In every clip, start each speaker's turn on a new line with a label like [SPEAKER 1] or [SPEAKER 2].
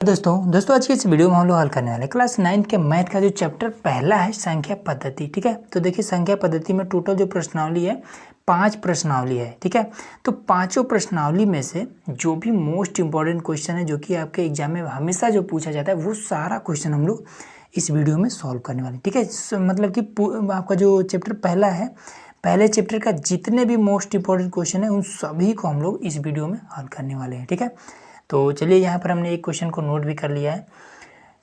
[SPEAKER 1] दोस्तों आज की इस वीडियो में हम लोग हल करने वाले क्लास 9 के मैथ का जो चैप्टर पहला है संख्या पद्धति। ठीक है, तो देखिए संख्या पद्धति में टोटल जो प्रश्नावली है 5 प्रश्नावली है। ठीक है, तो पांचों प्रश्नावली में से जो भी मोस्ट इंपॉर्टेंट क्वेश्चन है जो कि आपके एग्जाम में हमेशा जो पूछा जाता है वो सारा क्वेश्चन हम लोग इस वीडियो में सॉल्व करने वाले। ठीक है, मतलब कि आपका जो चैप्टर पहला है, पहले चैप्टर का जितने भी मोस्ट इंपॉर्टेंट क्वेश्चन है उन सभी को हम लोग इस वीडियो में हल करने वाले हैं। ठीक है, तो चलिए यहाँ पर हमने एक क्वेश्चन को नोट भी कर लिया है।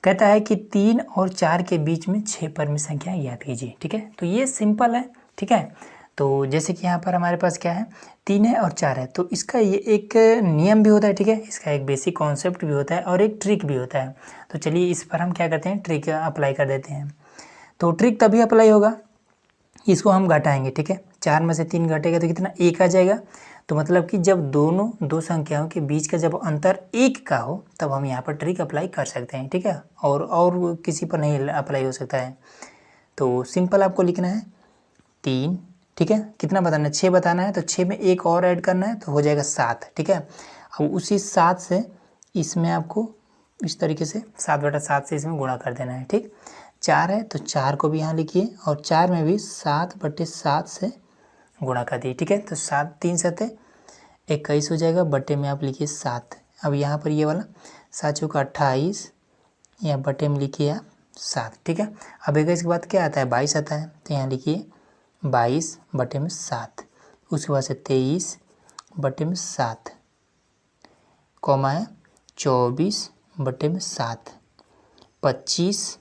[SPEAKER 1] कहता है कि 3 और 4 के बीच में 6 परमित संख्या ज्ञात कीजिए। ठीक है, तो ये सिंपल है। ठीक है, तो जैसे कि यहाँ पर हमारे पास क्या है, 3 है और 4 है, तो इसका ये एक नियम भी होता है। ठीक है, इसका एक बेसिक कॉन्सेप्ट भी होता है और एक ट्रिक भी होता है। तो चलिए इस पर हम क्या करते हैं, ट्रिक अप्लाई कर देते हैं। तो ट्रिक तभी अप्लाई होगा, इसको हम घटाएंगे। ठीक है, 4 में से 3 घटेगा तो कितना, 1 आ जाएगा। तो मतलब कि जब दोनों दो संख्याओं के बीच का जब अंतर 1 का हो तब हम यहाँ पर ट्रिक अप्लाई कर सकते हैं। ठीक है, और किसी पर नहीं अप्लाई हो सकता है। तो सिंपल आपको लिखना है 3। ठीक है, कितना बताना है, 6 बताना है, तो 6 में 1 और ऐड करना है तो हो जाएगा 7। ठीक है, अब उसी 7 से इसमें आपको इस तरीके से 7/7 से इसमें गुणा कर देना है। ठीक, 4 है तो 4 को भी यहाँ लिखिए और 4 में भी 7/7 से गुणा कर दिए। ठीक है, तो 7 3 7 21 हो जाएगा, बटे में आप लिखिए 7। अब यहाँ पर ये वाला 7 चौका 28, या बटे में लिखिए आप 7। ठीक है, अब 21 के बाद क्या आता है, 22 आता है, तो यहाँ लिखिए 22 बटे में 7। उसके बाद से 23 बटे में 7, कॉमा है 24 बटे में 7, 25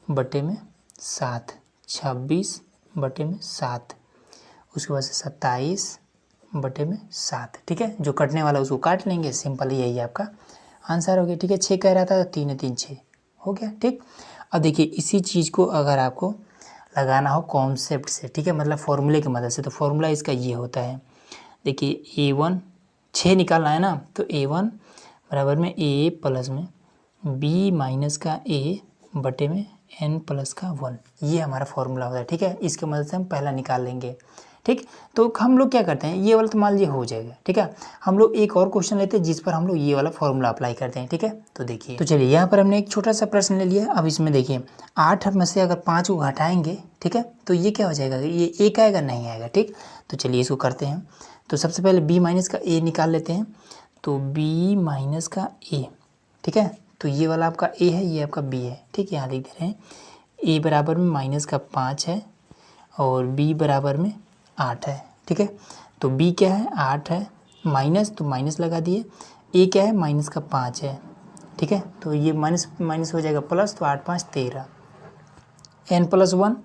[SPEAKER 1] बटे में 7, 26 बटे में 7, उसके बाद से 27 बटे में 7। ठीक है, जो कटने वाला उसको काट लेंगे, सिंपल यही आपका आंसर हो गया। ठीक है, 6 कह रहा था तो 3 3 6 हो गया। ठीक, अब देखिए इसी चीज़ को अगर आपको लगाना हो कॉन्सेप्ट से, ठीक है, मतलब फॉर्मूले की मदद से, तो फॉर्मूला इसका ये होता है। देखिए A1 6 निकालना है ना, तो A1 बराबर में A प्लस में B माइनस का A बटे में N प्लस का 1, ये हमारा फॉर्मूला होता है। ठीक है, इसके मदद से हम पहला निकाल लेंगे। ठीक, तो हम लोग क्या करते हैं, ये वाला तो मान लीजिए हो जाएगा। ठीक है, हम लोग एक और क्वेश्चन लेते हैं जिस पर हम लोग ये वाला फॉर्मूला अप्लाई करते हैं। ठीक है, तो देखिए, तो चलिए यहाँ पर हमने एक छोटा सा प्रश्न ले लिया। अब इसमें देखिए 8 में से अगर 5 को घटाएंगे, ठीक है, तो ये क्या हो जाएगा, ये 1 आएगा, नहीं आएगा। ठीक, तो चलिए इसको करते हैं। तो सबसे पहले B माइनस का A निकाल लेते हैं, तो B माइनस का A। ठीक है, तो ये वाला आपका A है, ये आपका B है। ठीक है, यहाँ लिख दे रहे हैं A बराबर में माइनस का 5 है और B बराबर में 8 है। ठीक है, तो B क्या है, 8 है, माइनस तो माइनस लगा दिए, A क्या है, माइनस का 5 है। ठीक है, तो ये माइनस माइनस हो जाएगा प्लस, तो 8 5 13, N प्लस 1,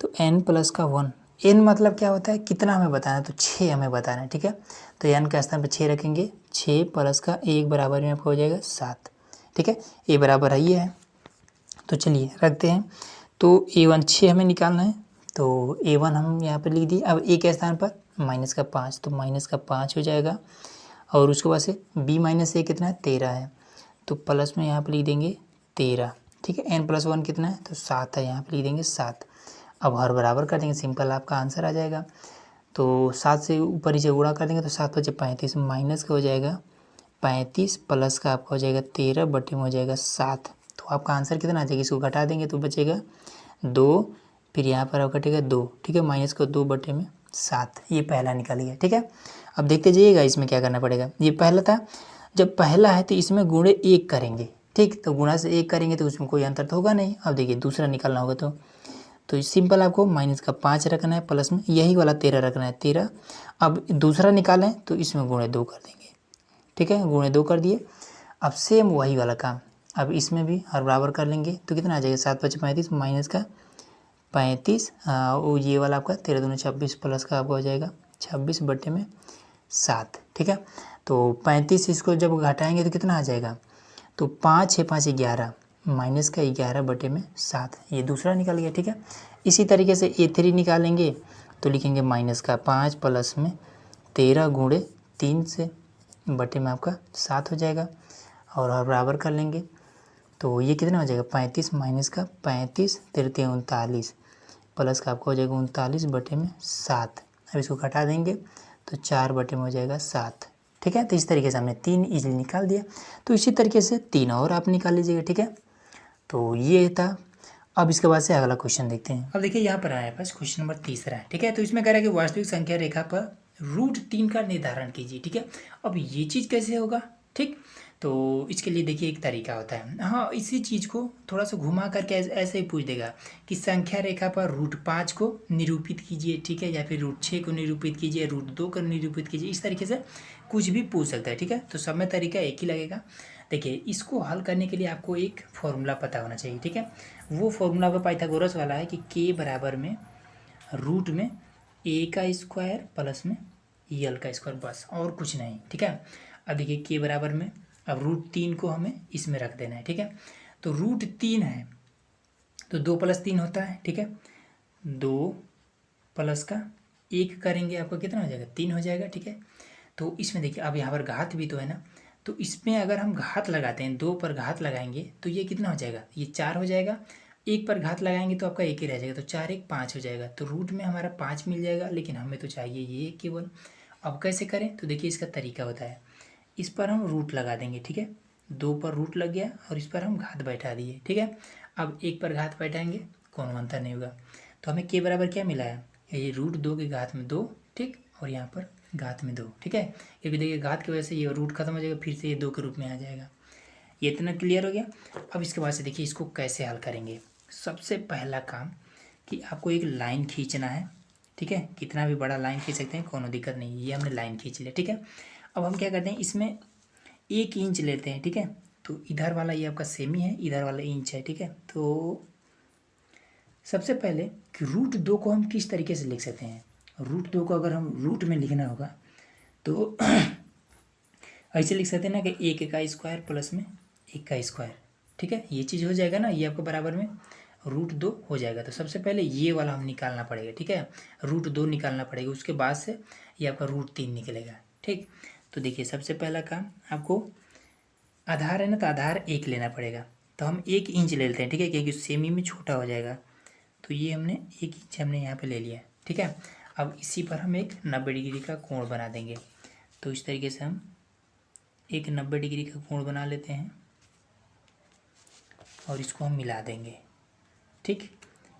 [SPEAKER 1] तो N प्लस का 1। N मतलब क्या होता है, कितना हमें बताना है, तो 6 हमें बताना है। ठीक है, तो N का स्थान पर 6 रखेंगे, 6 प्लस का 1 बराबर में आपका हो जाएगा 7। ठीक है, A बराबर है, ये है, तो चलिए रखते हैं। तो A1 6 हमें निकालना है, तो A1 हम यहाँ पर लिख दिए। अब A के स्थान पर माइनस का 5, तो माइनस का 5 हो जाएगा, और उसके बाद से B माइनस A कितना है, 13 है, तो प्लस में यहाँ पर लिख देंगे 13। ठीक है, N प्लस 1 कितना है, तो 7 है, यहाँ पर लिख देंगे 7। अब हर बराबर कर देंगे, सिंपल आपका आंसर आ जाएगा। तो 7 से ऊपर ही से गुणा कर देंगे, तो 7 बचे 35, माइनस का हो जाएगा 35, प्लस का आपका हो जाएगा 13 बटे में हो जाएगा 7। तो आपका आंसर कितना आ जाएगा, इसको घटा देंगे तो बचेगा 2, फिर यहाँ पर आप कटेगा 2। ठीक है, माइनस का 2 बटे में 7, ये पहला निकाल लिया। ठीक है, अब देखते जाइएगा इसमें क्या करना पड़ेगा। ये पहला था, जब पहला है तो इसमें गुणे 1 करेंगे। ठीक, तो गुणा से 1 करेंगे तो उसमें कोई अंतर तो होगा नहीं। अब देखिए दूसरा निकालना होगा, तो सिंपल आपको माइनस का 5 रखना है, प्लस में यही वाला 13 रखना है, 13। अब दूसरा निकालें तो इसमें गुणे 2 कर देंगे। ठीक है, गुणे 2 कर दिए। अब सेम वही वाला काम अब इसमें भी हर बराबर कर लेंगे, तो कितना आ जाएगा, 7 5 35, माइनस का 35, वो ये वाला आपका 13 दूनी 26, प्लस का आपका हो जाएगा 26 बटे में 7। ठीक है, तो 35 इसको जब घटाएंगे तो कितना आ जाएगा, तो 5 6 5 11, माइनस का 11 बटे में 7, ये दूसरा निकल गया। ठीक है, इसी तरीके से A3 निकालेंगे, तो लिखेंगे माइनस का 5 प्लस में 13 गुणे 3 से बटे में आपका 7 हो जाएगा, और बराबर कर लेंगे, तो ये कितना हो जाएगा, 35 माइनस का 35, 13 39, प्लस का आपका हो जाएगा 39 बटे में 7। अब इसको घटा देंगे तो 4 बटे में हो जाएगा 7। ठीक है। तो इस तरीके से हमने 3 इजीली निकाल दिया। तो इसी तरीके से 3 और आप निकाल लीजिएगा, ठीक है। तो ये था। अब इसके बाद से अगला क्वेश्चन देखते हैं। अब देखिए यहाँ पर आया पास क्वेश्चन नंबर 3 है, ठीक है। तो इसमें कह रहा है कि वास्तविक संख्या रेखा पर √3 का निर्धारण कीजिए, ठीक है। अब ये चीज़ कैसे होगा, ठीक। तो इसके लिए देखिए एक तरीका होता है, हाँ, इसी चीज़ को थोड़ा सा घुमा करके ऐसे ही पूछ देगा कि संख्या रेखा पर √5 को निरूपित कीजिए, ठीक है, या फिर √6 को निरूपित कीजिए, √2 को निरूपित कीजिए। इस तरीके से कुछ भी पूछ सकता है, ठीक है। तो सब में तरीका एक ही लगेगा। देखिए इसको हल करने के लिए आपको एक फॉर्मूला पता होना चाहिए, ठीक है। वो फॉर्मूला आपका पाइथागोरस वाला है कि k बराबर में रूट में a का स्क्वायर प्लस में l का स्क्वायर, बस और कुछ नहीं, ठीक है। अब देखिए k बराबर में अब √3 को हमें इसमें रख देना है, ठीक है। तो √3 है तो 2 + 3 होता है, ठीक है। 2 प्लस का 1 करेंगे आपका कितना हो जाएगा, 3 हो जाएगा, ठीक है। तो इसमें देखिए अब यहाँ पर घात भी तो है ना, तो इसमें अगर हम घात लगाते हैं, 2 पर घात लगाएंगे तो ये कितना हो जाएगा, ये 4 हो जाएगा। 1 पर घात लगाएंगे तो आपका 1 ही रह जाएगा, तो 4 1 5 हो जाएगा। तो रूट में हमारा 5 मिल जाएगा, लेकिन हमें तो चाहिए ये केवल। अब कैसे करें, तो देखिए इसका तरीका होता है, इस पर हम रूट लगा देंगे, ठीक है। 2 पर रूट लग गया और इस पर हम घात बैठा दिए, ठीक है। अब 1 पर घात बैठाएंगे, कौन अंतर नहीं होगा। तो हमें k बराबर क्या मिला है, ये √2 के घात में 2, ठीक, और यहाँ पर घात में 2, ठीक है। क्योंकि देखिए घात की वजह से ये रूट खत्म हो जाएगा, फिर से ये 2 के रूप में आ जाएगा। ये इतना क्लियर हो गया। अब इसके बाद से देखिए इसको कैसे हल करेंगे। सबसे पहला काम कि आपको एक लाइन खींचना है, ठीक है। कितना भी बड़ा लाइन खींच सकते हैं, कोनो दिक्कत नहीं। ये हमने लाइन खींच लिया, ठीक है। अब हम क्या करते हैं, इसमें 1 इंच लेते हैं, ठीक है। तो इधर वाला ये आपका सेमी है, इधर वाला इंच है, ठीक है। तो सबसे पहले कि √2 को हम किस तरीके से लिख सकते हैं। √2 को अगर हम रूट में लिखना होगा तो ऐसे लिख सकते हैं ना कि 1 का स्क्वायर प्लस में 1 का स्क्वायर, ठीक है। ये चीज़ हो जाएगा ना, ये आपको बराबर में √2 हो जाएगा। तो सबसे पहले ये वाला हम निकालना पड़ेगा, ठीक है। √2 निकालना पड़ेगा, उसके बाद से ये आपका √3 निकलेगा, ठीक। तो देखिए सबसे पहला काम आपको आधार है ना, तो आधार 1 लेना पड़ेगा। तो हम 1 इंच ले लेते हैं, ठीक है, क्योंकि सेमी में छोटा हो जाएगा। तो ये हमने 1 इंच हमने यहाँ पे ले लिया, ठीक है। अब इसी पर हम एक 90 डिग्री का कोण बना देंगे। तो इस तरीके से हम एक 90 डिग्री का कोण बना लेते हैं और इसको हम मिला देंगे, ठीक।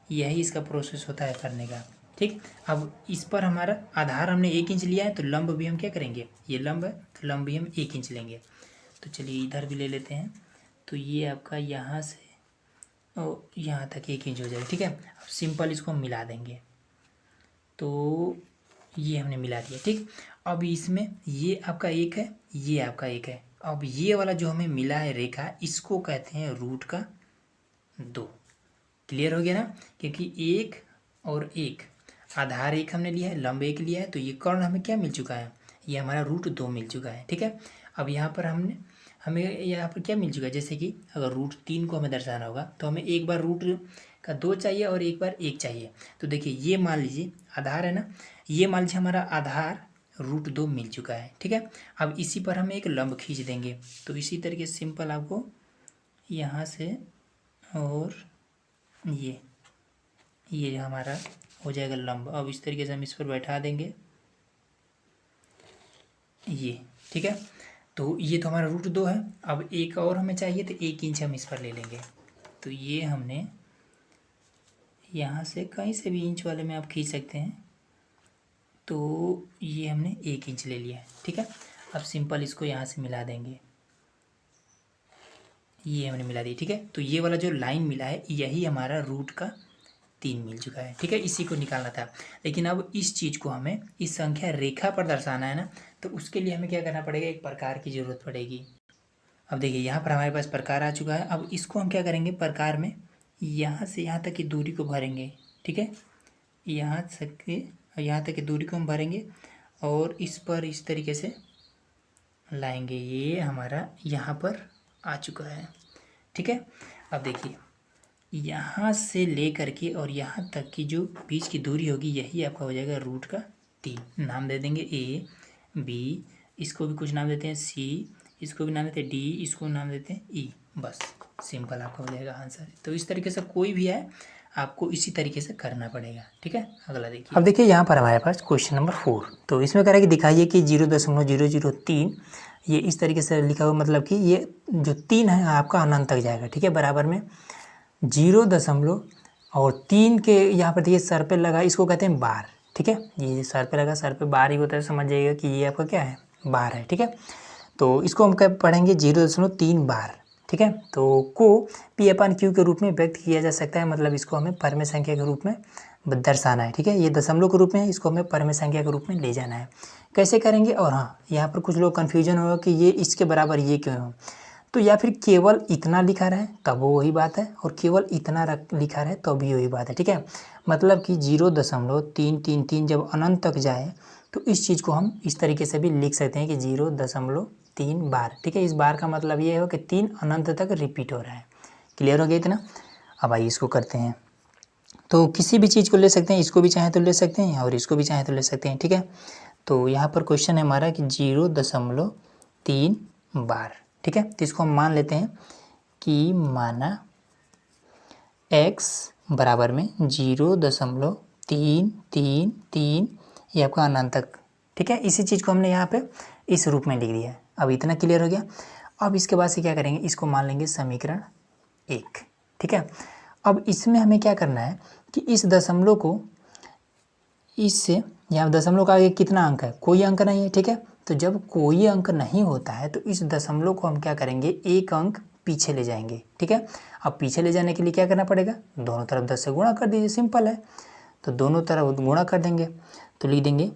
[SPEAKER 1] यही इसका प्रोसेस होता है करने का, ठीक। अब इस पर हमारा आधार हमने 1 इंच लिया है, तो लंब भी हम क्या करेंगे, ये लंब है तो लंब भी हम 1 इंच लेंगे। तो चलिए इधर भी ले लेते हैं। तो ये आपका यहाँ से और यहाँ तक 1 इंच हो जाएगा, ठीक है। अब सिंपल इसको हम मिला देंगे। तो ये हमने मिला दिया, ठीक। अब इसमें ये आपका 1 है, ये आपका 1 है। अब ये वाला जो हमें मिला है रेखा, इसको कहते हैं √2। क्लियर हो गया ना, क्योंकि 1 और 1 आधार 1 हमने लिया है, लंब 1 लिया है, तो ये कर्ण हमें क्या मिल चुका है, ये हमारा √2 मिल चुका है, ठीक है। अब यहाँ पर हमें यहाँ पर क्या मिल चुका है, जैसे कि अगर √3 को हमें दर्शाना होगा तो हमें एक बार रूट का 2 चाहिए और एक बार 1 चाहिए। तो देखिए ये मान लीजिए आधार है ना, ये मान लीजिए हमारा आधार √2 मिल चुका है, ठीक है। अब इसी पर हम एक लंब खींच देंगे। तो इसी तरीके से सिंपल आपको यहाँ से और ये हमारा हो जाएगा लंब। अब इस तरीके से हम इस पर बैठा देंगे ये, ठीक है। तो ये तो हमारा √2 है। अब एक और हमें चाहिए, तो 1 इंच हम इस पर ले लेंगे। तो ये हमने यहाँ से कहीं से भी इंच वाले में आप खींच सकते हैं। तो ये हमने 1 इंच ले लिया है, ठीक है। अब सिंपल इसको यहाँ से मिला देंगे, ये हमने मिला दी, ठीक है। तो ये वाला जो लाइन मिला है यही हमारा √3 मिल चुका है, ठीक है। इसी को निकालना था, लेकिन अब इस चीज़ को हमें इस संख्या रेखा पर दर्शाना है ना, तो उसके लिए हमें क्या करना पड़ेगा, एक प्रकार की ज़रूरत पड़ेगी। अब देखिए यहाँ पर हमारे पास प्रकार आ चुका है। अब इसको हम क्या करेंगे, प्रकार में यहाँ से यहाँ तक की दूरी को भरेंगे, ठीक है। यहाँ तक की दूरी को हम भरेंगे और इस पर इस तरीके से लाएंगे। ये हमारा यहाँ पर आ चुका है, ठीक है। अब देखिए यहाँ से ले करके और यहाँ तक की जो बीच की दूरी होगी यही आपका हो जाएगा √3। नाम दे देंगे A B, इसको भी कुछ नाम देते हैं C, इसको भी नाम देते हैं D, इसको नाम देते हैं E। बस सिंपल आपका हो जाएगा आंसर। तो इस तरीके से कोई भी है आपको इसी तरीके से करना पड़ेगा। ठीक है, अगला देखिए। अब देखिए यहाँ पर हमारे पास क्वेश्चन नंबर 4, तो इसमें कह रहा है कि दिखाइए कि 0.003 ये इस तरीके से लिखा हुआ, मतलब कि ये जो 3 है आपका अनंत तक जाएगा। ठीक है, बराबर में 0.3 के यहाँ पर देखिए सर पे लगा, इसको कहते हैं बार। ठीक है, ये सर पे लगा, सर पे बार ही होता है, समझ जाइएगा कि ये आपका क्या है, बार है। ठीक है, तो इसको हम क्या पढ़ेंगे 0.3 बार। ठीक है, तो को P/Q के रूप में व्यक्त किया जा सकता है, मतलब इसको हमें परमेय संख्या के रूप में दर्शाना है। ठीक है, ये दशमलव के रूप में है, इसको हमें परमेय संख्या के रूप में ले जाना है। कैसे करेंगे? और हाँ, यहाँ पर कुछ लोग कन्फ्यूजन होगा कि ये इसके बराबर ये क्यों हो, तो या फिर केवल इतना लिखा रहे तब वो वही बात है, और केवल इतना लिखा रहे तो भी वही बात है। ठीक है, मतलब कि 0.333 जब अनंत तक जाए तो इस चीज़ को हम इस तरीके से भी लिख सकते हैं कि 0.3 बार। ठीक है, इस बार का मतलब ये हो कि 3 अनंत तक रिपीट हो रहा है। क्लियर हो गया इतना? अब आइए इसको करते हैं। तो किसी भी चीज़ को ले सकते हैं, इसको भी चाहे तो ले सकते हैं और इसको भी चाहे तो ले सकते हैं। ठीक है, तो यहाँ पर क्वेश्चन है हमारा कि 0.3 बार। ठीक है, तो इसको हम मान लेते हैं कि माना x बराबर में 0.333 ये आपका अनंत तक। ठीक है, इसी चीज़ को हमने यहाँ पे इस रूप में लिख दिया है। अब इतना क्लियर हो गया। अब इसके बाद से क्या करेंगे, इसको मान लेंगे समीकरण 1। ठीक है, अब इसमें हमें क्या करना है कि इस दशमलव को इससे, यहाँ दशमलव का आगे कितना अंक है, कोई अंक नहीं है। ठीक है, तो जब कोई अंक नहीं होता है तो इस दशमलव को हम क्या करेंगे, एक अंक पीछे ले जाएंगे। ठीक है, अब पीछे ले जाने के लिए क्या करना पड़ेगा, दोनों तरफ 10 से गुणा कर दीजिए, सिंपल है। तो दोनों तरफ गुणा कर देंगे तो लिख देंगे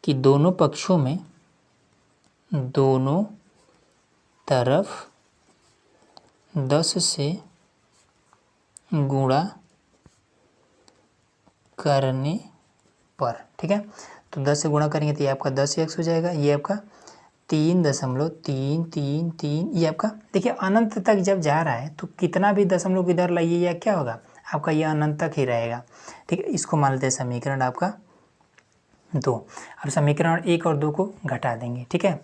[SPEAKER 1] कि दोनों पक्षों में दोनों तरफ 10 से गुणा करने पर। ठीक है, तो 10 से गुणा करेंगे तो ये आपका 10x हो जाएगा, ये आपका 3.333 ये आपका। देखिए अनंत तक जब जा रहा है तो कितना भी दशमलव इधर लाइए या क्या होगा आपका, ये अनंत तक ही रहेगा। ठीक है, इसको मान लेते हैं समीकरण आपका 2। अब समीकरण 1 और 2 को घटा देंगे। ठीक है,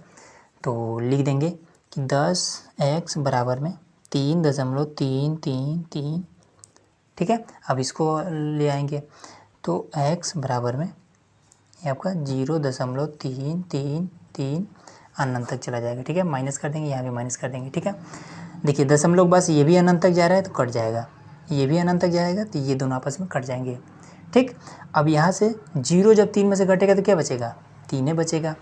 [SPEAKER 1] तो लिख देंगे कि 10x बराबर में 3.333। ठीक है, अब इसको ले आएंगे तो x बराबर में ये आपका 0.333 अनंत तक चला जाएगा। ठीक है, माइनस कर देंगे, यहाँ भी माइनस कर देंगे। ठीक है, देखिए दशमलव बस ये भी अनंत तक जा रहा है तो कट जाएगा, ये भी अनंत तक जाएगा तो ये दोनों आपस में कट जाएंगे। ठीक, अब यहाँ से 0 जब 3 में से घटेगा तो क्या बचेगा, 3 बचेगा।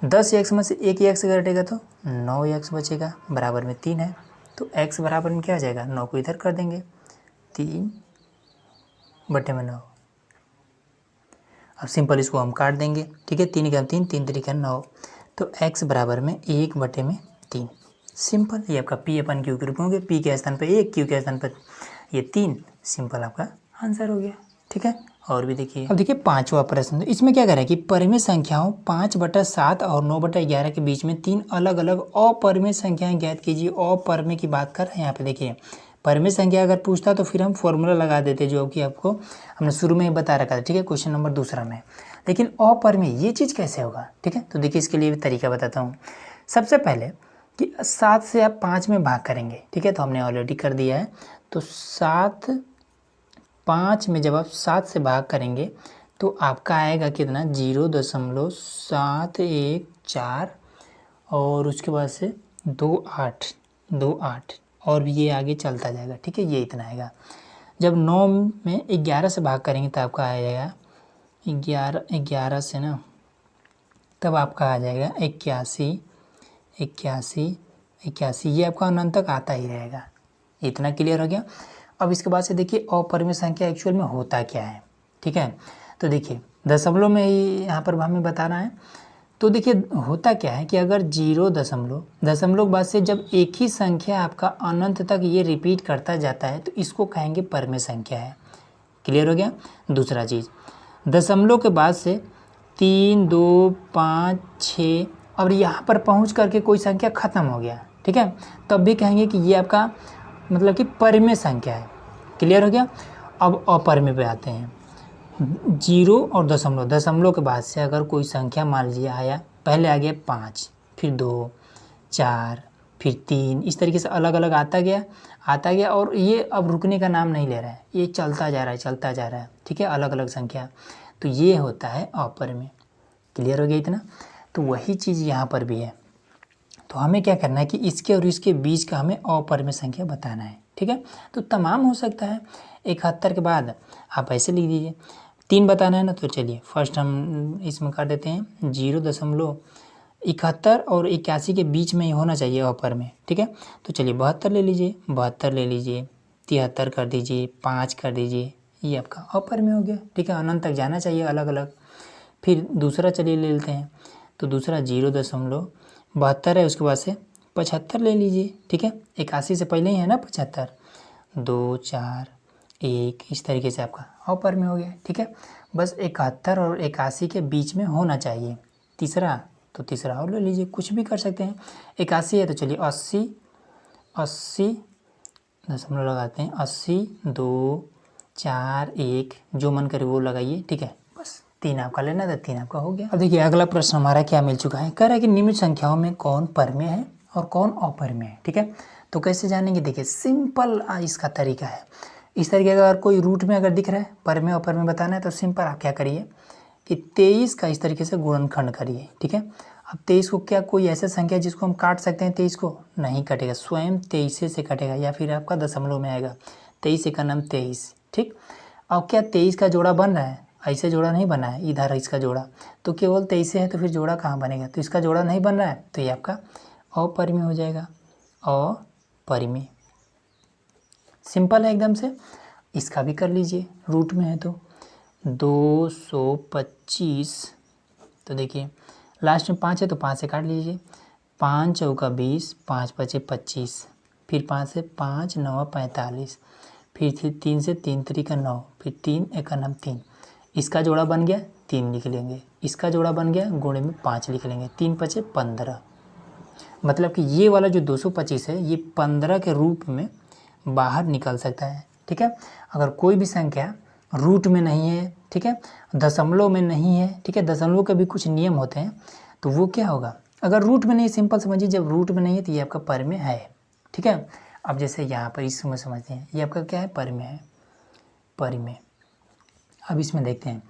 [SPEAKER 1] 10x में से 1 x घटेगा तो 9x बचेगा, बराबर में 3 है। तो x बराबर में क्या हो जाएगा, 9 को इधर कर देंगे, 3/9। अब सिंपल इसको हम काट देंगे। ठीक है, 3 का 3, 3 3 9, तो x बराबर में 1/3। सिंपल, ये आपका P/Q के रूप में हो गया, P के स्थान पर 1, Q के स्थान पर ये 3, सिंपल आपका आंसर हो गया। ठीक है, और भी देखिए। अब देखिए 5वां प्रश्न, तो इसमें क्या कह रहा है कि परिमेय संख्याओं 5/7 और 9/11 के बीच में 3 अलग अलग अपरिमेय संख्याएं ज्ञात कीजिए। अपरिमेय की बात कर रहे हैं यहाँ पे। देखिए परिमेय संख्या अगर पूछता तो फिर हम फॉर्मूला लगा देते, जो कि आपको हमने शुरू में ही बता रखा था। ठीक है, क्वेश्चन नंबर 2 में। लेकिन अपरिमेय ये चीज़ कैसे होगा, ठीक है, तो देखिए इसके लिए भी तरीका बताता हूँ। सबसे पहले कि 7 से आप 5 में भाग करेंगे। ठीक है, तो हमने ऑलरेडी कर दिया है। तो 5 में जब आप 7 से भाग करेंगे तो आपका आएगा कितना, 0.714 और उसके बाद से 28 और भी ये आगे चलता जाएगा। ठीक है, ये इतना आएगा। जब 9 में 11 से भाग करेंगे तो आपका आ जाएगा 11 से ना, तब आपका आ जाएगा 81। ये आपका अनंत तक आता ही रहेगा। इतना क्लियर हो गया। अब इसके बाद से देखिए अपरिमेय संख्या एक्चुअल में होता क्या है। ठीक है, तो देखिए दशमलव में ही यहाँ पर हमें बताना है। तो देखिए होता क्या है कि अगर 0 दशमलव बाद से जब एक ही संख्या आपका अनंत तक ये रिपीट करता जाता है तो इसको कहेंगे परमेय संख्या है। क्लियर हो गया। दूसरा चीज़, दशमलव के बाद से 3, 2, 5, 6 और यहाँ पर पहुँच करके कोई संख्या ख़त्म हो गया, ठीक है, तब भी कहेंगे कि ये आपका मतलब कि परिमेय संख्या है। क्लियर हो गया। अब अपरिमेय पे आते हैं। 0 और दशमलव के बाद से अगर कोई संख्या मान लीजिए आया, पहले आ गया 5, फिर 2, 4, फिर 3, इस तरीके से अलग अलग आता गया और ये अब रुकने का नाम नहीं ले रहा है, ये चलता जा रहा है, ठीक है, अलग अलग संख्या। तो ये होता है अपरिमेय। क्लियर हो गया इतना? तो वही चीज़ यहाँ पर भी है। तो हमें क्या करना है कि इसके और इसके बीच का हमें अपरिमेय संख्या बताना है, ठीक है। तो तमाम हो सकता है। 71 के बाद आप ऐसे लिख दीजिए, 3 बताना है ना, तो चलिए फर्स्ट हम इसमें कर देते हैं 0.71 और 81 के बीच में ही होना चाहिए अपरिमेय, ठीक है। तो चलिए 72 ले लीजिए, 73 कर दीजिए, 5 कर दीजिए, ये आपका अपरिमेय हो गया, ठीक है। अनंत तक जाना चाहिए अलग अलग। फिर दूसरा चलिए ले लेते हैं, तो दूसरा 0.72 है, उसके बाद से 75 ले लीजिए, ठीक है। 81 से पहले ही है ना 75, 2 4 1, इस तरीके से आपका अपरिमेय हो गया, ठीक है। बस 71 और 81 के बीच में होना चाहिए। तीसरा, तो तीसरा और ले लीजिए, कुछ भी कर सकते हैं। 81 है तो चलिए 80 दशमलव लगाते हैं, 80 2 4 1, जो मन करे वो लगाइए, ठीक है। बस 3 आपका लेना था, 3 आपका हो गया। अब देखिए अगला प्रश्न हमारा क्या मिल चुका है, कह रहा है कि निम्न संख्याओं में कौन परिमेय है और कौन अपरिमेय है, ठीक है। तो कैसे जानेंगे, देखिए सिंपल इसका तरीका है। इस तरीके का अगर कोई रूट में अगर दिख रहा है परिमेय अपरिमेय बताना है, तो सिंपल आप क्या करिए कि 23 का इस तरीके से गुणनखंड करिए, ठीक है। अब 23 को, क्या कोई ऐसा संख्या जिसको हम काट सकते हैं 23 को? नहीं कटेगा, स्वयं 23 से कटेगा, या फिर आपका दशमलव में आएगा, 23 का नाम 23, ठीक। अब क्या 23 का जोड़ा बन रहा है? ऐसे जोड़ा नहीं बना है, इधर है इसका जोड़ा, तो केवल 23 है, तो फिर जोड़ा कहाँ बनेगा? तो इसका जोड़ा नहीं बन रहा है, तो ये आपका अपरिमेय हो जाएगा, अपरिमेय। सिंपल है एकदम से। इसका भी कर लीजिए, रूट में है तो 225, तो देखिए लास्ट में 5 है तो 5 से काट लीजिए, 5 चौका 20, 5 पचे 25, फिर 5 से 5 9 45, फिर 3 से 3 3 का 9, फिर 3 1 का 3। इसका जोड़ा बन गया 3 लिख लेंगे, इसका जोड़ा बन गया गुणे में 5 लिख लेंगे, 3 पचे 15। मतलब कि ये वाला जो 225 है ये 15 के रूप में बाहर निकल सकता है, ठीक है। अगर कोई भी संख्या रूट में नहीं है, ठीक है, दशमलव में नहीं है, ठीक है, दशमलव के भी कुछ नियम होते हैं, तो वो क्या होगा, अगर रूट में नहीं, सिंपल समझिए, जब रूट में नहीं है तो ये आपका परिमेय है, ठीक है। अब जैसे यहाँ पर इसमें समझते हैं, ये आपका क्या है, परिमेय है, परिमेय। अब इसमें देखते हैं,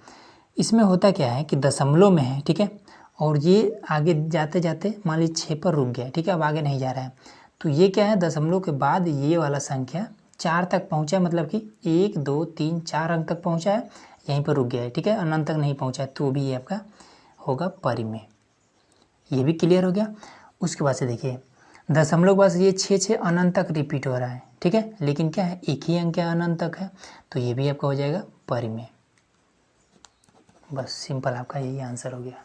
[SPEAKER 1] इसमें होता क्या है कि दशमलव में है, ठीक है, और ये आगे जाते जाते मान लीजिए 6 पर रुक गया, ठीक है, अब आगे नहीं जा रहा है, तो ये क्या है, दशमलव के बाद ये वाला संख्या 4 तक पहुंचा है, मतलब कि 1 2 3 4 अंक तक पहुंचा है, यहीं पर रुक गया है, ठीक है, अनंत तक नहीं पहुंचा है, तो भी ये आपका होगा परिमेय। ये भी क्लियर हो गया। उसके बाद से देखिए दशमलव के बाद ये 6 अनंत तक रिपीट हो रहा है, ठीक है, लेकिन क्या है, एक ही अंक क्या अनंत तक है, तो ये भी आपका हो जाएगा परिमेय। बस सिंपल आपका यही आंसर हो गया,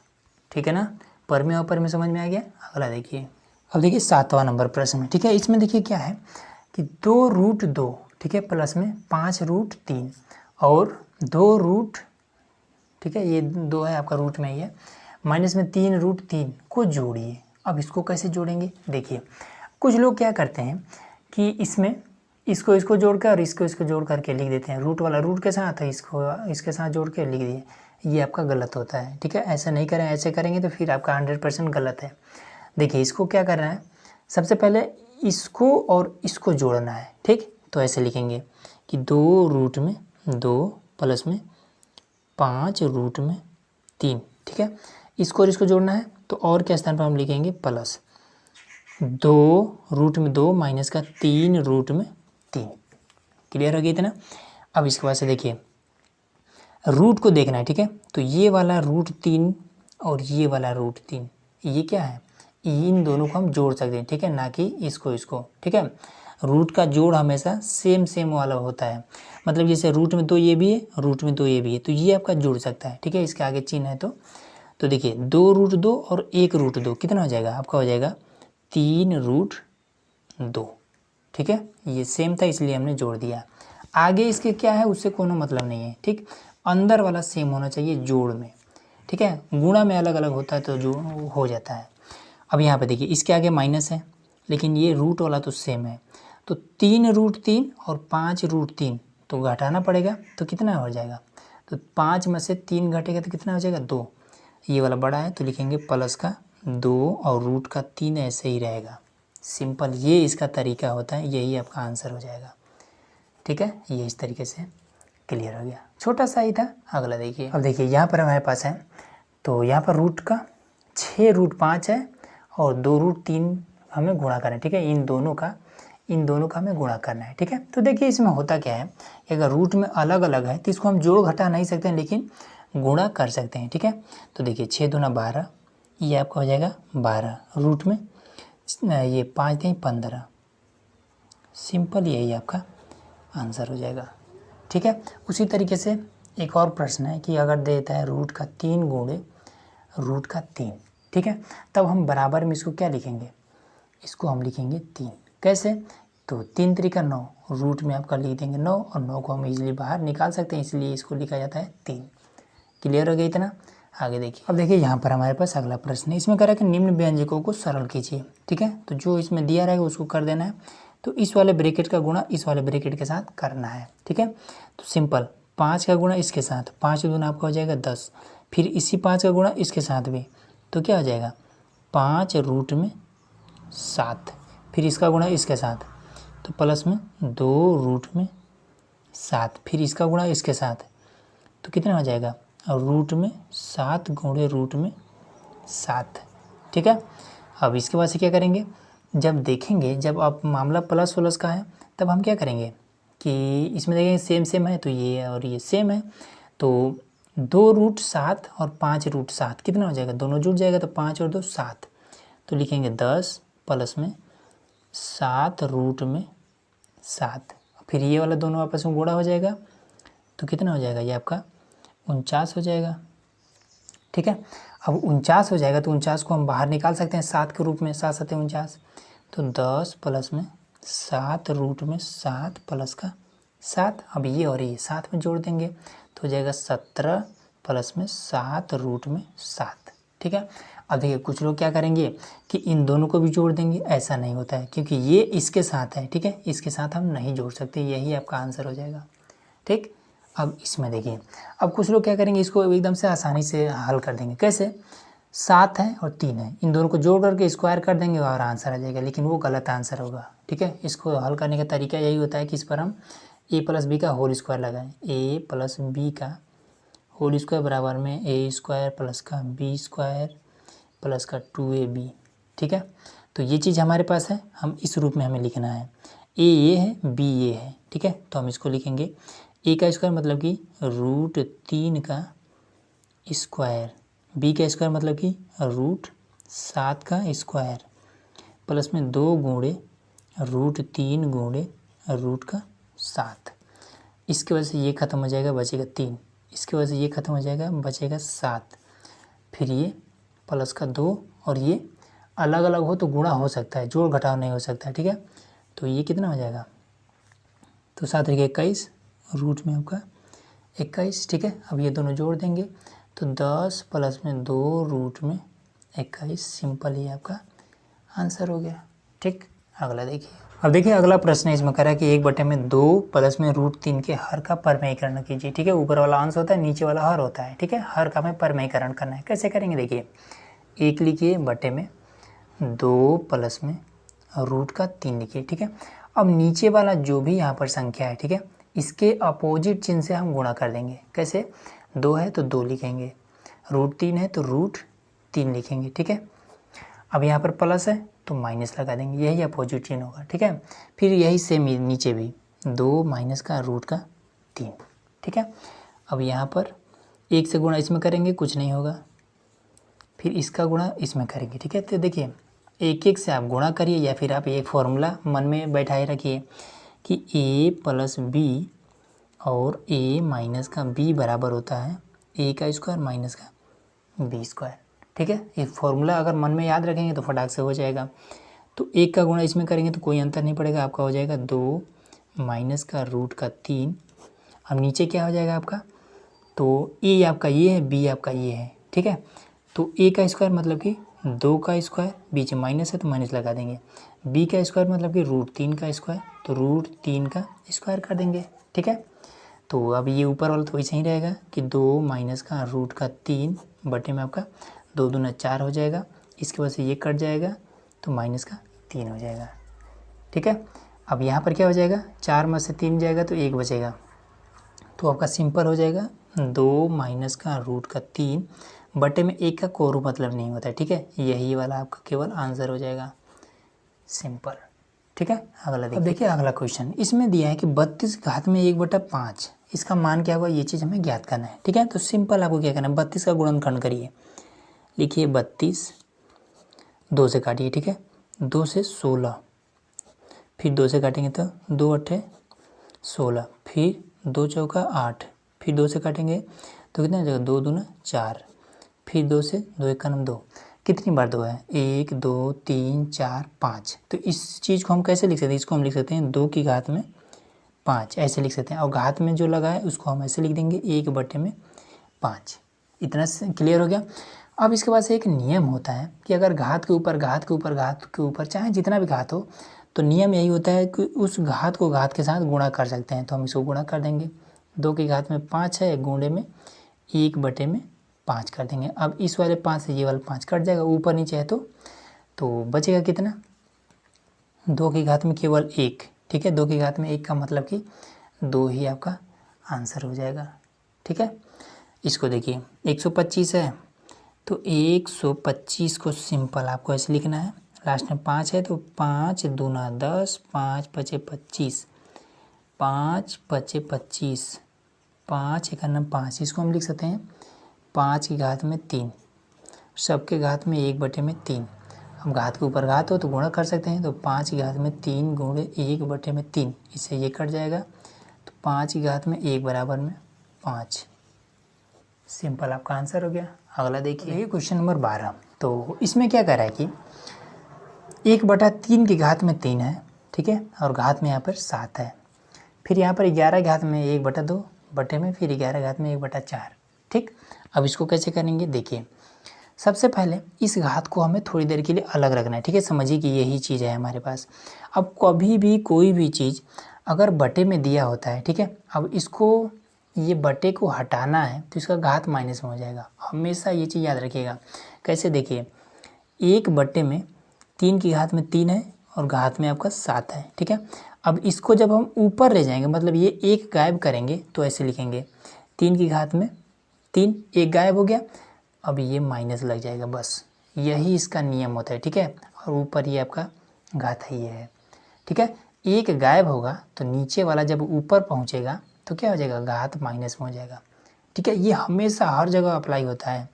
[SPEAKER 1] ठीक है ना। परिमेय और अपरिमेय समझ में आ गया। अगला देखिए, अब देखिए 7वां नंबर प्रश्न में, ठीक है, इसमें देखिए क्या है कि 2√2, ठीक है, प्लस में 5√3 और 2 ठीक है, ये 2 है आपका रूट में ही है, माइनस में 3√3 को जोड़िए। अब इसको कैसे जोड़ेंगे, देखिए कुछ लोग क्या करते हैं कि इसमें इसको जोड़कर और इसको जोड़ करके लिख देते हैं, रूट वाला रूट के साथ, इसको इसके साथ जोड़ के लिख दिए, ये आपका गलत होता है, ठीक है। ऐसा नहीं करें, ऐसे करेंगे तो फिर आपका 100% गलत है। देखिए इसको क्या करना है, सबसे पहले इसको और इसको जोड़ना है, ठीक। तो ऐसे लिखेंगे कि 2√2 प्लस में 5√3, ठीक है। इसको और इसको जोड़ना है, तो और के स्थान पर हम लिखेंगे प्लस 2√2 माइनस का 3√3। क्लियर हो गया इतना। अब इसके बाद से देखिए रूट को देखना है, ठीक है, तो ये वाला √3 और ये वाला √3, ये क्या है, इन दोनों को हम जोड़ सकते हैं, ठीक है, ना कि इसको, ठीक है। रूट का जोड़ हमेशा सेम वाला होता है, मतलब जैसे रूट में 2 ये भी है, रूट में 2 ये भी है, तो ये आपका जुड़ सकता है, ठीक है, इसके आगे चिन्ह है तो देखिए 2√2 और 1√2 कितना हो जाएगा, आपका हो जाएगा 3√2, ठीक है। ये सेम था इसलिए हमने जोड़ दिया, आगे इसके क्या है उससे कोनो मतलब नहीं है, ठीक। अंदर वाला सेम होना चाहिए जोड़ में, ठीक है, गुणा में अलग अलग होता है तो जो हो जाता है। अब यहाँ पे देखिए इसके आगे माइनस है, लेकिन ये रूट वाला तो सेम है, तो 3√3 और 5√3 तो घटाना पड़ेगा, तो कितना हो जाएगा, तो 5 में से 3 घटेगा तो कितना हो जाएगा 2, ये वाला बड़ा है तो लिखेंगे प्लस का 2 और रूट का 3 ऐसे ही रहेगा, सिंपल, ये इसका तरीका होता है, यही आपका आंसर हो जाएगा। ठीक है, ये इस तरीके से क्लियर हो गया, छोटा सा ही था। अगला देखिए, अब देखिए यहाँ पर हमारे पास है, तो यहाँ पर रूट का 6 रूट 5 है और 2 रूट 3 हमें गुणा करना है। ठीक है, इन दोनों का हमें गुणा करना है। ठीक है, तो देखिए इसमें होता क्या है, अगर रूट में अलग अलग है तो इसको हम जोड़ घटा नहीं सकते हैं, लेकिन गुणा कर सकते हैं। ठीक है, तो देखिए 6 दूना 12, ये आपका हो जाएगा 12, रूट में ये 5 दें 15, सिंपल यही आपका आंसर हो जाएगा। ठीक है, उसी तरीके से एक और प्रश्न है कि अगर देता है रूट का 3 गुणे रूट का 3, ठीक है, तब हम बराबर में इसको क्या लिखेंगे, इसको हम लिखेंगे 3। कैसे, तो 3 तरीका 9, रूट में आपका लिख देंगे 9 और 9 को हम इजीली बाहर निकाल सकते हैं, इसलिए इसको लिखा जाता है 3। क्लियर हो गया इतना। आगे देखिए, अब देखिए यहाँ पर हमारे पास अगला प्रश्न है, इसमें कह रहा है कि निम्न व्यंजकों को सरल कीजिए। ठीक है, तो जो इसमें दिया रहेगा उसको कर देना है, तो इस वाले ब्रैकेट का गुणा इस वाले ब्रैकेट के साथ करना है। ठीक है, तो सिंपल 5 का गुणा इसके साथ, 5 गुना आपका हो जाएगा 10, फिर इसी 5 का गुणा इसके साथ भी, तो क्या हो जाएगा 5 रूट में 7, फिर इसका गुणा इसके साथ, तो प्लस में 2 रूट में 7, फिर इसका गुणा इसके साथ, तो कितना हो जाएगा रूट में 7 गुणे रूट में 7। ठीक है, अब इसके बाद से क्या करेंगे, जब देखेंगे जब आप मामला प्लस प्लस का है तब हम क्या करेंगे कि इसमें देखेंगे सेम सेम है, तो ये और ये सेम है, तो 2 रूट 7 और 5 रूट 7 कितना हो जाएगा, दोनों जुड़ जाएगा, तो 5 और 2 7, तो लिखेंगे 10 प्लस में 7 रूट में 7, फिर ये वाला दोनों आपस में गुणा हो जाएगा, तो कितना हो जाएगा ये आपका 49 हो जाएगा। ठीक है, अब 49 हो जाएगा, तो 49 को हम बाहर निकाल सकते हैं 7 के रूप में, 7 7 49, तो 10 प्लस में 7 रूट में 7 प्लस का 7, अब ये और ये साथ में जोड़ देंगे, तो हो जाएगा 17 प्लस में 7 रूट में 7। ठीक है, अब देखिए कुछ लोग क्या करेंगे कि इन दोनों को भी जोड़ देंगे, ऐसा नहीं होता है क्योंकि ये इसके साथ है। ठीक है, इसके साथ हम नहीं जोड़ सकते, यही आपका आंसर हो जाएगा। ठीक, अब इसमें देखिए, अब कुछ लोग क्या करेंगे, इसको एकदम से आसानी से हल कर देंगे। कैसे, 7 है और 3 है, इन दोनों को जोड़ करके स्क्वायर कर देंगे और आंसर आ जाएगा, लेकिन वो गलत आंसर होगा। ठीक है, इसको हल करने का तरीका यही होता है कि इस पर हम a प्लस बी का होल स्क्वायर लगाएं, a प्लस बी का होल स्क्वायर बराबर में a स्क्वायर प्लस का b स्क्वायर प्लस का 2ab। ठीक है, तो ये चीज़ हमारे पास है, हम इस रूप में हमें लिखना है, a ये है b ये है। ठीक है, तो हम इसको लिखेंगे a का स्क्वायर मतलब कि रूट 3 का स्क्वायर, b का स्क्वायर मतलब कि रूट 7 का स्क्वायर, प्लस में 2 गुणे रूट 3 गुणे रूट का 7, इसकी वजह से ये ख़त्म हो जाएगा, बचेगा 3, इसकी वजह से ये ख़त्म हो जाएगा, बचेगा 7, फिर ये प्लस का 2, और ये अलग अलग हो तो गुणा हो सकता है, जोड़ घटाव नहीं हो सकता। ठीक है, तो ये कितना हो जाएगा, तो 7 तरीके 21, रूट में आपका 21। ठीक है, अब ये दोनों जोड़ देंगे, तो 10 प्लस में 2 रूट में 21, सिंपल ही आपका आंसर हो गया। ठीक, अगला देखिए, अब देखिए अगला प्रश्न है, इसमें कह रहा है कि 1/2 प्लस में रूट 3 के हर का परमेयीकरण कीजिए। ठीक है, ऊपर वाला अंश होता है, नीचे वाला हर होता है। ठीक है, हर का हमें परमेयीकरण करना है, कैसे करेंगे देखिए, 1 लिखिए बटे में 2 प्लस में रूट का 3 लिखिए। ठीक है, अब नीचे वाला जो भी यहाँ पर संख्या है, ठीक है, इसके अपोजिट चिन्ह से हम गुणा कर देंगे। कैसे, 2 है तो 2 लिखेंगे, रूट 3 है तो रूट 3 लिखेंगे। ठीक है, अब यहाँ पर प्लस है तो माइनस लगा देंगे, यही अपोजिट चिन्ह होगा। ठीक है, फिर यही सेम नीचे भी 2 माइनस का रूट का 3। ठीक है, अब यहाँ पर 1 से गुणा इसमें करेंगे, कुछ नहीं होगा, फिर इसका गुणा इसमें करेंगे। ठीक है, तो देखिए एक एक से आप गुणा करिए, या फिर आप एक फॉर्मूला मन में बैठाए रखिए कि a प्लस बी और a माइनस का b बराबर होता है a का स्क्वायर माइनस का b स्क्वायर। ठीक है, ये फॉर्मूला अगर मन में याद रखेंगे तो फटाक से हो जाएगा। तो 1 का गुणा इसमें करेंगे तो कोई अंतर नहीं पड़ेगा, आपका हो जाएगा 2 माइनस का रूट का 3। अब नीचे क्या हो जाएगा आपका, तो a आपका ये है, b आपका ये है। ठीक है, तो a का स्क्वायर मतलब कि 2 का स्क्वायर, बीच में माइनस है तो माइनस लगा देंगे, b का स्क्वायर मतलब कि रूट 3 का स्क्वायर, तो रूट 3 का स्क्वायर कर देंगे। ठीक है, तो अब ये ऊपर वाला तो वैसे ही रहेगा कि 2 माइनस का रूट का 3 बटे में आपका 2 दूना 4 हो जाएगा, इसके वजह से ये कट जाएगा, तो माइनस का 3 हो जाएगा। ठीक है, अब यहाँ पर क्या हो जाएगा, 4 में से 3 जाएगा तो 1 बचेगा, तो आपका सिंपल हो जाएगा 2 माइनस का रूट का 3 बटे में 1 का कोई मतलब नहीं होता है। ठीक है, यही वाला आपका केवल आंसर हो जाएगा, सिंपल। ठीक है, अगला देखिए। अब देखिए अगला क्वेश्चन, इसमें दिया है कि 32 घात में 1/5, इसका मान क्या होगा, ये चीज़ हमें ज्ञात करना है। ठीक है, तो सिंपल आपको क्या करना है, 32 का गुणनखंड करिए, लिखिए 32, 2 से काटिए। ठीक है, 2 से 16, फिर 2 से काटेंगे तो 2 अट्ठे 16, फिर 2 चौका 8, फिर 2 से काटेंगे तो कितना हो जाएगा, 2 दूना 4, फिर 2 से 2 एक का नाम 2, कितनी बार 2 है, 1 2 3 4 5। तो इस चीज़ को हम कैसे लिख सकते हैं, इसको हम लिख सकते हैं 2 की घात में 5, ऐसे लिख सकते हैं। और घात में जो लगा है उसको हम ऐसे लिख देंगे 1/5। इतना क्लियर हो गया। अब इसके बाद से एक नियम होता है कि अगर घात के ऊपर घात के ऊपर घात के ऊपर चाहे जितना भी घात हो, तो नियम यही होता है कि उस घात को घात के साथ गुणा कर सकते हैं। तो हम इसको गुणा कर देंगे, 2 की घात में 5 है, गुणे में 1/5 कर देंगे। अब इस वाले 5 से ये वाला 5 कट जाएगा, ऊपर नीचे है तो बचेगा कितना, 2 की घात में केवल 1। ठीक है, 2 की घात में 1 का मतलब कि 2 ही आपका आंसर हो जाएगा। ठीक है, इसको देखिए 125 है, तो 125 को सिंपल आपको ऐसे लिखना है, लास्ट में 5 है तो 5 दूना 10, 5 पचे 25, 5 पचे 25, 5 एक अन्ना 5, इसको हम लिख सकते हैं 5 की घात में 3, सबके घात में 1/3। अब घात के ऊपर घात हो तो गुणा कर सकते हैं, तो 5 की घात में 3 गुणे 1/3, इससे ये कट जाएगा, तो 5 की घात में 1 बराबर में 5, सिंपल आपका आंसर हो गया। अगला देखिए क्वेश्चन नंबर 12। तो इसमें क्या कर रहा है कि 1/3 की घात में 3 है, ठीक है, और घात में यहाँ पर 7 है, फिर यहाँ पर 11 घात में 1/2 बटे में फिर 11 घात में 1/4। ठीक, अब इसको कैसे करेंगे, देखिए सबसे पहले इस घात को हमें थोड़ी देर के लिए अलग रखना है। ठीक है, समझिए कि यही चीज़ है हमारे पास। अब कभी भी कोई भी चीज़ अगर बटे में दिया होता है, ठीक है, अब इसको ये बटे को हटाना है तो इसका घात माइनस में हो जाएगा, हमेशा ये चीज़ याद रखिएगा। कैसे, देखिए 1/3 की घात में 3 है और घात में आपका 7 है। ठीक है, अब इसको जब हम ऊपर ले जाएंगे, मतलब ये एक गायब करेंगे तो ऐसे लिखेंगे 3 की घात में 3, एक गायब हो गया, अब ये माइनस लग जाएगा, बस यही इसका नियम होता है। ठीक है, और ऊपर ये आपका घात ही है। ठीक है, एक गायब होगा तो नीचे वाला जब ऊपर पहुंचेगा तो क्या हो जाएगा, घात माइनस में हो जाएगा। ठीक है, ये हमेशा हर जगह अप्लाई होता है।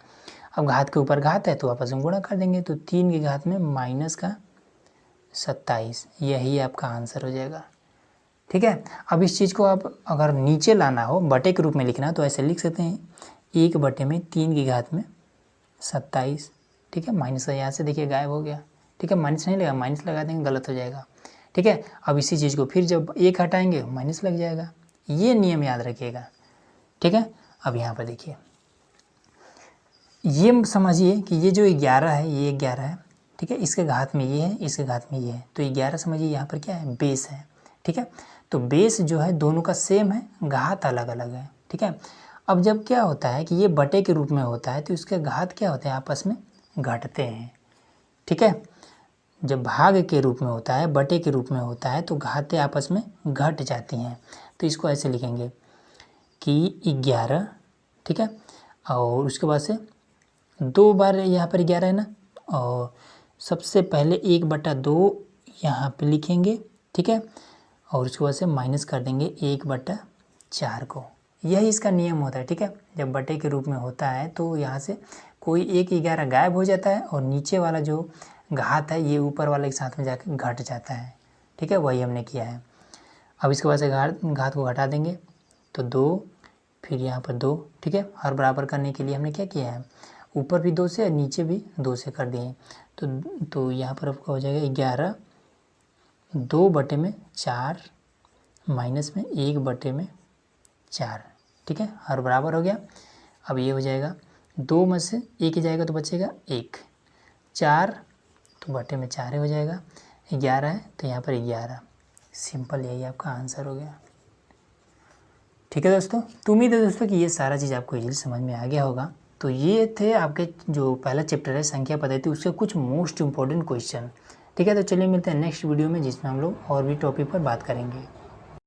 [SPEAKER 1] अब घात के ऊपर घात है तो आपस में गुणा कर देंगे, तो 3 की घात में माइनस का 27, यही आपका आंसर हो जाएगा। ठीक है, अब इस चीज़ को आप अगर नीचे लाना हो, बटे के रूप में लिखना, तो ऐसे लिख सकते हैं 1/3 की घात में 27। ठीक है, माइनस का यहाँ से देखिए गायब हो गया। ठीक है, माइनस नहीं लगा, माइनस लगा देंगे गलत हो जाएगा। ठीक है, अब इसी चीज़ को फिर जब 1 हटाएंगे माइनस लग जाएगा, ये नियम याद रखिएगा। ठीक है, अब यहाँ पर देखिए, ये समझिए कि ये जो 11 है, ये 11 है, ठीक है, इसके घात में ये है, इसके घात में ये है, तो 11 समझिए यहाँ पर क्या है, बेस है। ठीक है, तो बेस जो है दोनों का सेम है, घात अलग अलग है। ठीक है, अब जब क्या होता है कि ये बटे के रूप में होता है तो इसके घात क्या होते हैं, आपस में घटते हैं। ठीक है, जब भाग के रूप में होता है, बटे के रूप में होता है, तो घातें आपस में घट जाती हैं। तो इसको ऐसे लिखेंगे कि 11, ठीक है, और उसके बाद से 2 बार यहाँ पर 11 है ना, और सबसे पहले 1/2 यहाँ पे लिखेंगे। ठीक है, और उसके बाद से माइनस कर देंगे 1/4 को, यही इसका नियम होता है। ठीक है, जब बटे के रूप में होता है तो यहाँ से कोई एक 11 गायब हो जाता है और नीचे वाला जो घात है ये ऊपर वाले के साथ में जाकर घट जाता है। ठीक है, वही हमने किया है। अब इसके बाद से घात को घटा देंगे तो 2, फिर यहाँ पर 2। ठीक है, हर बराबर करने के लिए हमने क्या किया है, ऊपर भी 2 से और नीचे भी 2 से कर दिए, तो यहाँ पर आपका हो जाएगा 11, 2/4 माइनस में 1/4। ठीक है, हर बराबर हो गया। अब ये हो जाएगा 2 में से 1 ही जाएगा तो बचेगा 1, 4 तो बटे में 4 ही हो जाएगा, 11 है तो यहाँ पर 11, सिंपल यही आपका आंसर हो गया। ठीक है दोस्तों, तो उम्मीद है दोस्तों कि ये सारा चीज़ आपको इजीली समझ में आ गया होगा। तो ये थे आपके जो पहला चैप्टर है संख्या पद्धति, उसके कुछ मोस्ट इम्पोर्टेंट क्वेश्चन। ठीक है। तो चलिए मिलते हैं नेक्स्ट वीडियो में, जिसमें हम लोग और भी टॉपिक पर बात करेंगे।